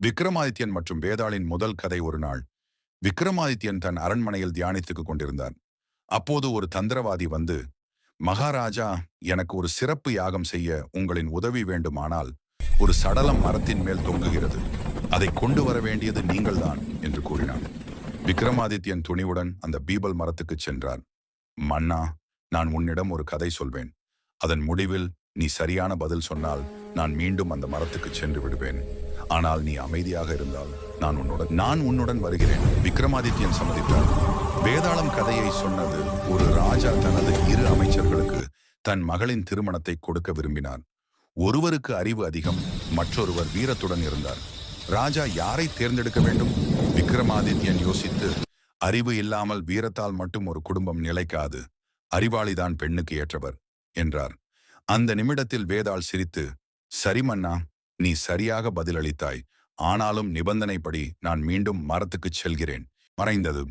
விக்ரமாதித்யன் மற்றும் வேதாளின் முதல் கதை. ஒரு நாள் விக்ரமாதித்யன் தன் அரண்மனையில் தியானித்துக் கொண்டிருந்தார். அப்போது ஒரு தந்திரவாதி வந்து, மகாராஜா, எனக்கு ஒரு சிறப்பு யாகம் செய்ய உங்களின் உதவி வேண்டுமானால் ஒரு சடலம் மரத்தின் மேல் தொங்குகிறது, அதை கொண்டு வர வேண்டியது நீங்கள்தான் என்று கூறினான். விக்ரமாதித்யன் துணிவுடன் அந்த பீபல் மரத்துக்கு சென்றார். மன்னா, நான் உன்னிடம் ஒரு கதை சொல்வேன். அதன் முடிவில் நீ சரியான பதில் சொன்னால் நான் மீண்டும் அந்த மரத்துக்கு சென்று விடுவேன். ஆனால் நீ அமைதியாக இருந்தால் நான் உன்னுடன் வருகிறேன். விக்ரமாதித்யன் சம்மதித்தார். வேதாளம் கதையை சொன்னது. ஒரு ராஜா தனது இரு அமைச்சர்களுக்கு தன் மகளின் திருமணத்தை கொடுக்க விரும்பினார். ஒருவருக்கு அறிவு அதிகம், மற்றொருவர் வீரத்துடன் இருந்தார். ராஜா யாரை தேர்ந்தெடுக்க வேண்டும்? விக்ரமாதித்யன் யோசித்து, அறிவு இல்லாமல் வீரத்தால் மட்டும் ஒரு குடும்பம் நிலைக்காது. அறிவாளிதான் பெண்ணுக்கு ஏற்றவர் என்றார். அந்த நிமிடத்தில் வேதாள் சிரித்து, சரி மன்னா, நீ சரியாக பதிலளித்தாய். ஆனாலும் நிபந்தனைப்படி நான் மீண்டும் மரத்துக்குச் செல்கிறேன். மறைந்தது.